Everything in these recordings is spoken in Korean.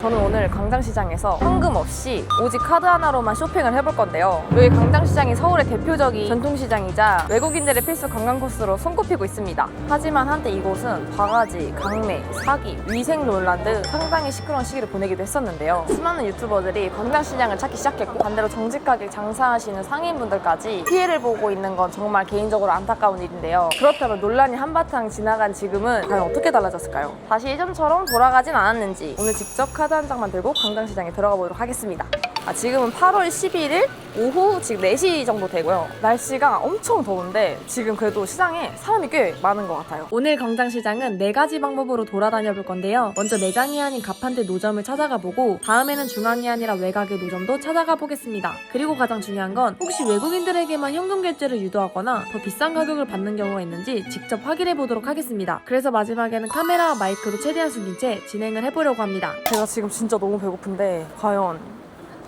저는 오늘 광장시장에서 현금 없이 오직 카드 하나로만 쇼핑을 해볼 건데요. 여기 광장시장이 서울의 대표적인 전통시장이자 외국인들의 필수 관광 코스로 손꼽히고 있습니다. 하지만 한때 이곳은 바가지, 강매, 사기, 위생 논란 등 상당히 시끄러운 시기를 보내기도 했었는데요. 수많은 유튜버들이 광장시장을 찾기 시작했고 반대로 정직하게 장사하시는 상인분들까지 피해를 보고 있는 건 정말 개인적으로 안타까운 일인데요. 그렇다면 논란이 한바탕 지나간 지금은 과연 어떻게 달라졌을까요? 다시 예전처럼 돌아가진 않았는지 오늘 직접 카드 한 장만 들고 광장시장에 들어가 보도록 하겠습니다. 지금은 8월 11일 오후 지금 4시 정도 되고요. 날씨가 엄청 더운데 지금 그래도 시장에 사람이 꽤 많은 것 같아요. 오늘 광장시장은 4가지 방법으로 돌아다녀 볼 건데요. 먼저 매장이 아닌 가판대 노점을 찾아가 보고 다음에는 중앙이 아니라 외곽의 노점도 찾아가 보겠습니다. 그리고 가장 중요한 건 혹시 외국인들에게만 현금 결제를 유도하거나 더 비싼 가격을 받는 경우가 있는지 직접 확인해 보도록 하겠습니다. 그래서 마지막에는 카메라와 마이크도 최대한 숨긴 채 진행을 해보려고 합니다. 제가 지금 진짜 너무 배고픈데 과연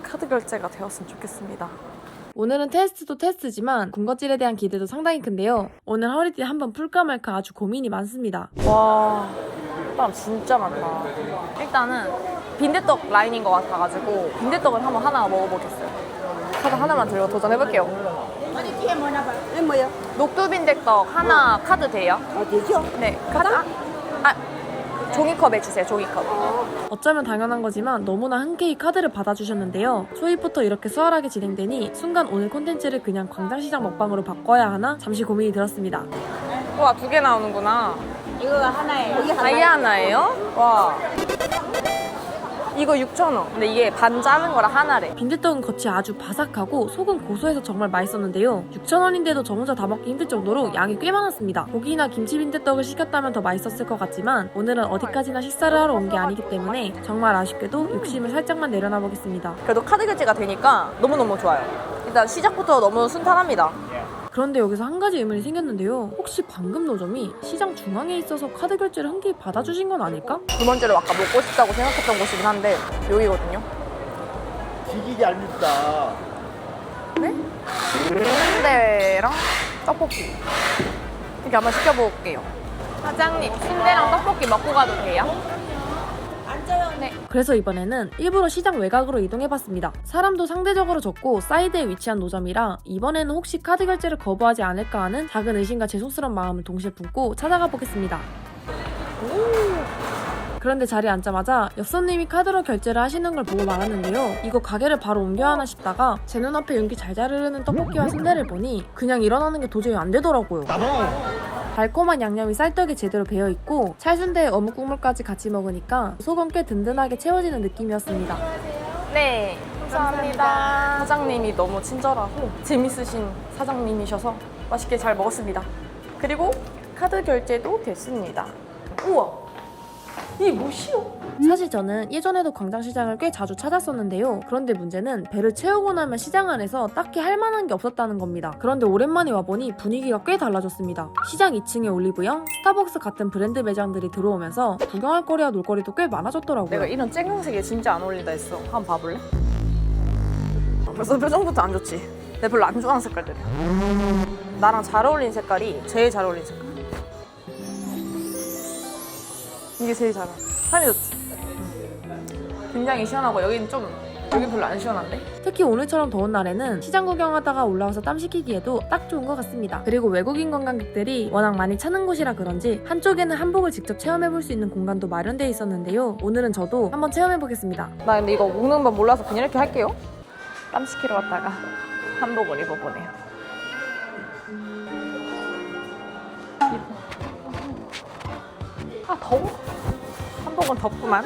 카드 결제가 되었으면 좋겠습니다. 오늘은 테스트도 테스트지만 군것질에 대한 기대도 상당히 큰데요. 오늘 허리띠 한번 풀까 말까 아주 고민이 많습니다. 와, 사람 진짜 많다. 일단은 빈대떡 라인인 것 같아가지고 빈대떡을 한번 하나 먹어보겠어요. 카드 하나만 들고 도전해볼게요. 뭐요? 녹두빈대떡 하나 카드 돼요? 되죠? 네, 카드? 종이컵에 주세요, 종이컵. 어쩌면 당연한 거지만 너무나 흔쾌히 카드를 받아주셨는데요. 초입부터 이렇게 수월하게 진행되니 순간 오늘 콘텐츠를 그냥 광장시장 먹방으로 바꿔야 하나 잠시 고민이 들었습니다. 와, 2개 나오는구나. 이거 하나예요. 이게 이게 하나예요? 와. 이거 6,000원. 근데 이게 반 자른 거라 하나래. 빈대떡은 겉이 아주 바삭하고 속은 고소해서 정말 맛있었는데요. 6,000원인데도 저 혼자 다 먹기 힘들 정도로 양이 꽤 많았습니다. 고기나 김치 빈대떡을 시켰다면 더 맛있었을 것 같지만 오늘은 어디까지나 식사를 하러 온 게 아니기 때문에 정말 아쉽게도 욕심을 살짝만 내려놔 보겠습니다. 그래도 카드 결제가 되니까 너무너무 좋아요. 일단 시작부터 너무 순탄합니다. 그런데 여기서 한 가지 의문이 생겼는데요. 혹시 방금 노점이 시장 중앙에 있어서 카드 결제를 흔쾌히 받아주신 건 아닐까? 두 번째로 아까 먹고 싶다고 생각했던 곳이긴 한데 여기거든요. 되게 얇다. 네? 순대랑 떡볶이 이렇게 한번 시켜볼게요. 사장님, 순대랑 떡볶이 먹고 가도 돼요? 네. 그래서 이번에는 일부러 시장 외곽으로 이동해봤습니다. 사람도 상대적으로 적고 사이드에 위치한 노점이라 이번에는 혹시 카드 결제를 거부하지 않을까 하는 작은 의심과 죄송스러운 마음을 동시에 품고 찾아가 보겠습니다. 그런데 자리에 앉자마자 옆 손님이 카드로 결제를 하시는 걸 보고 말았는데요. 이거 가게를 바로 옮겨야 하나 싶다가 제 눈앞에 윤기 잘잘 흐르는 떡볶이와 순대를 보니 그냥 일어나는 게 도저히 안 되더라고요. 달콤한 양념이 쌀떡에 제대로 배어있고 찰순대에 어묵 국물까지 같이 먹으니까 속은 꽤 든든하게 채워지는 느낌이었습니다. 네, 감사합니다. 사장님이 너무 친절하고 재밌으신 사장님이셔서 맛있게 잘 먹었습니다. 그리고 카드 결제도 됐습니다. 우와! 이게 뭐시오? 사실 저는 예전에도 광장시장을 꽤 자주 찾았었는데요. 그런데 문제는 배를 채우고 나면 시장 안에서 딱히 할 만한 게 없었다는 겁니다. 그런데 오랜만에 와보니 분위기가 꽤 달라졌습니다. 시장 2층에 올리브영, 스타벅스 같은 브랜드 매장들이 들어오면서 구경할 거리와 놀거리도 꽤 많아졌더라고요. 내가 이런 쨍형색이 진짜 안 어울린다 했어. 한번 봐볼래? 벌써 표정부터 안 좋지? 내가 별로 안 좋아하는 색깔들이야. 나랑 잘 어울리는 색깔이 제일 잘 어울리는 색깔. 이게 제일 잘 어울려. 편해졌지? 굉장히 시원하고 여긴 별로 안 시원한데? 특히 오늘처럼 더운 날에는 시장 구경하다가 올라와서 땀 식히기에도 딱 좋은 것 같습니다. 그리고 외국인 관광객들이 워낙 많이 찾는 곳이라 그런지 한쪽에는 한복을 직접 체험해볼 수 있는 공간도 마련되어 있었는데요. 오늘은 저도 한번 체험해보겠습니다. 나 근데 이거 먹는 법 몰라서 그냥 이렇게 할게요. 땀 식히러 갔다가 한복을 입어보네요. 더워? 한복은 덥구만.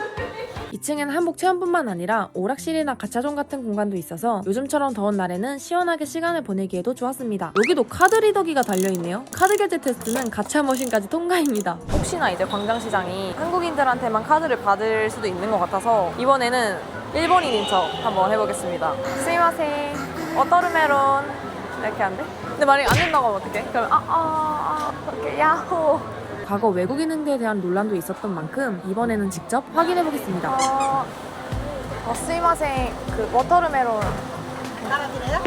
2층에는 한복 체험뿐만 아니라 오락실이나 가차존 같은 공간도 있어서 요즘처럼 더운 날에는 시원하게 시간을 보내기에도 좋았습니다. 여기도 카드 리더기가 달려있네요. 카드 결제 테스트는 가차 머신까지 통과입니다. 혹시나 이제 광장시장이 한국인들한테만 카드를 받을 수도 있는 것 같아서 이번에는 일본인인 척 한번 해보겠습니다. 스미마세, 워터르메론 이렇게 안 돼? 근데 만약에 안 된다고 하면 어떡해? 그러면 이렇게 야호. 과거 외국인 응대에 대한 논란도 있었던 만큼 이번에는 직접 확인해보겠습니다. 스미마셍, 그 워터르메론 따라드려요?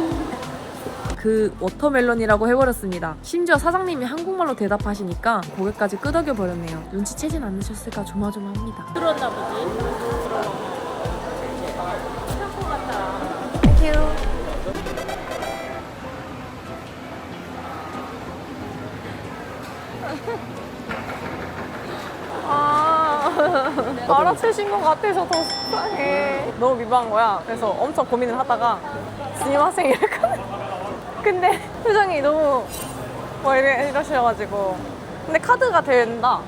그 워터멜론이라고 해버렸습니다. 심지어 사장님이 한국말로 대답하시니까 고개까지 끄덕여 버렸네요. 눈치채진 않으셨을까 조마조마합니다. 들었나 보지. 알아채신 것 같아서 더 속상해. 너무 민망한 거야. 그래서 엄청 고민을 하다가 스미마셍 이랬거든. 근데 표정이 너무 뭐 이러셔가지고. 근데 카드가 된다.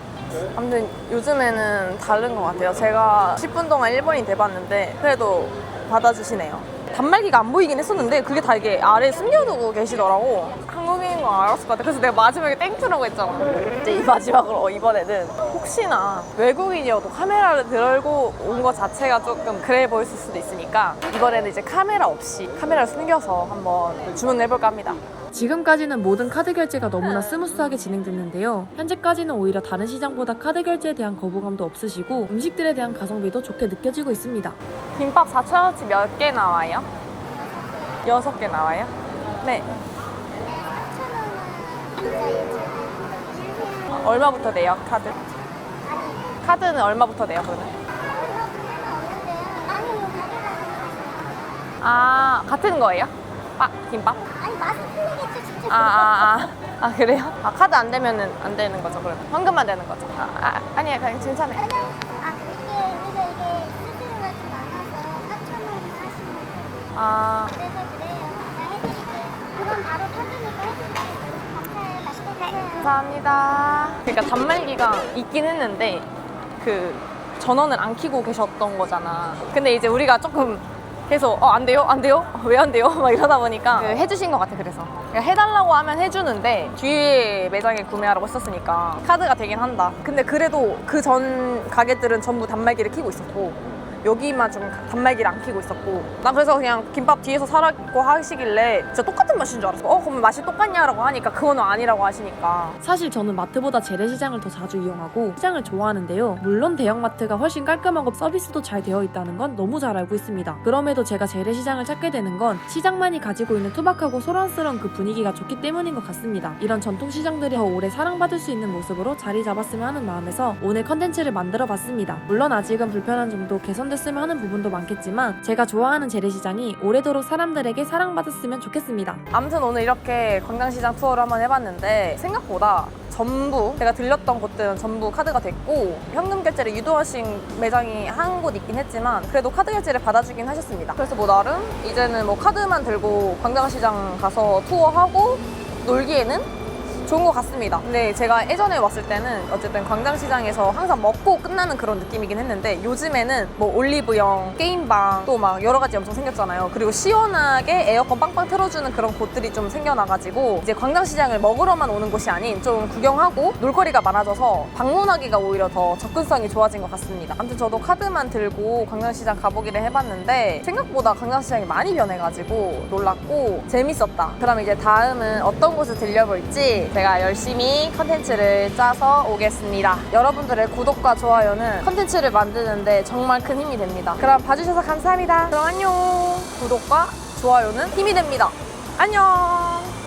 아무튼 요즘에는 다른 것 같아요. 제가 10분 동안 일본인 돼봤는데 그래도 받아주시네요. 단말기가 안 보이긴 했었는데 그게 다 이게 아래에 숨겨두고 계시더라고. 한국인인 거 알았을 것 같아. 그래서 내가 마지막에 땡큐라고 했잖아. 이제 이 마지막으로 이번에는 혹시나 외국인이어도 카메라를 들고 온 것 자체가 조금 그래 보일 수도 있으니까 이번에는 이제 카메라 없이 카메라를 숨겨서 한번 주문을 해볼까 합니다. 지금까지는 모든 카드 결제가 너무나 스무스하게 진행됐는데요. 현재까지는 오히려 다른 시장보다 카드 결제에 대한 거부감도 없으시고 음식들에 대한 가성비도 좋게 느껴지고 있습니다. 김밥 4,000원치 몇 개 나와요? 6개 나와요? 네. 얼마부터 돼요, 카드? 카드는 얼마부터 돼요, 그러면? 아, 같은 거예요? 아, 김밥? 아니 맛은 틀리겠죠 진짜. 그래요? 아, 카드 안 되면은 안 되는 거죠, 그러면? 현금만 되는 거죠? 아니에요, 그냥 괜찮아요. 이게 우리가 이게 수수료가 좀 많아서 4,000원 하시면 돼요. 아, 그래서 그래요. 제가 해드릴게요. 그럼 바로 카드니까 해드릴게요. 감사해요. 맛있게 드세요. 감사합니다. 그러니까 단말기가 있긴 했는데 그 전원을 안 켜고 계셨던 거잖아. 근데 이제 우리가 조금 계속 안 돼요? 안 돼요? 왜 안 돼요? 막 이러다 보니까 해주신 것 같아. 그래서 해달라고 하면 해주는데 뒤에 매장에 구매하라고 했었으니까 카드가 되긴 한다. 근데 그래도 그 전 가게들은 전부 단말기를 켜고 있었고 여기만 좀 단말기를 안 켜고 있었고 난 그래서 그냥 김밥 뒤에서 사라고 하시길래 진짜 똑같은 맛인 줄 알았어. 그럼 맛이 똑같냐라고 하니까 그거는 아니라고 하시니까. 사실 저는 마트보다 재래시장을 더 자주 이용하고 시장을 좋아하는데요. 물론 대형마트가 훨씬 깔끔하고 서비스도 잘 되어 있다는 건 너무 잘 알고 있습니다. 그럼에도 제가 재래시장을 찾게 되는 건 시장만이 가지고 있는 투박하고 소란스러운 그 분위기가 좋기 때문인 것 같습니다. 이런 전통시장들이 더 오래 사랑받을 수 있는 모습으로 자리 잡았으면 하는 마음에서 오늘 컨텐츠를 만들어 봤습니다. 물론 아직은 불편한 점도 개선됐으면 하는 부분도 많겠지만 제가 좋아하는 재래시장이 오래도록 사람들에게 사랑받았으면 좋겠습니다. 아무튼 오늘 이렇게 광장시장 투어를 한번 해봤는데 생각보다 전부 제가 들렸던 곳들은 전부 카드가 됐고 현금 결제를 유도하신 매장이 한 곳 있긴 했지만 그래도 카드 결제를 받아주긴 하셨습니다. 그래서 뭐 나름 이제는 뭐 카드만 들고 광장시장 가서 투어하고 놀기에는 좋은 것 같습니다. 근데 제가 예전에 왔을 때는 어쨌든 광장시장에서 항상 먹고 끝나는 그런 느낌이긴 했는데 요즘에는 뭐 올리브영, 게임방 또 막 여러 가지 엄청 생겼잖아요. 그리고 시원하게 에어컨 빵빵 틀어주는 그런 곳들이 좀 생겨나가지고 이제 광장시장을 먹으러만 오는 곳이 아닌 좀 구경하고 놀거리가 많아져서 방문하기가 오히려 더 접근성이 좋아진 것 같습니다. 아무튼 저도 카드만 들고 광장시장 가보기를 해봤는데 생각보다 광장시장이 많이 변해가지고 놀랐고 재밌었다. 그럼 이제 다음은 어떤 곳을 들려볼지 제가 열심히 컨텐츠를 짜서 오겠습니다. 여러분들의 구독과 좋아요는 컨텐츠를 만드는데 정말 큰 힘이 됩니다. 그럼 봐주셔서 감사합니다. 그럼 안녕. 구독과 좋아요는 힘이 됩니다. 안녕.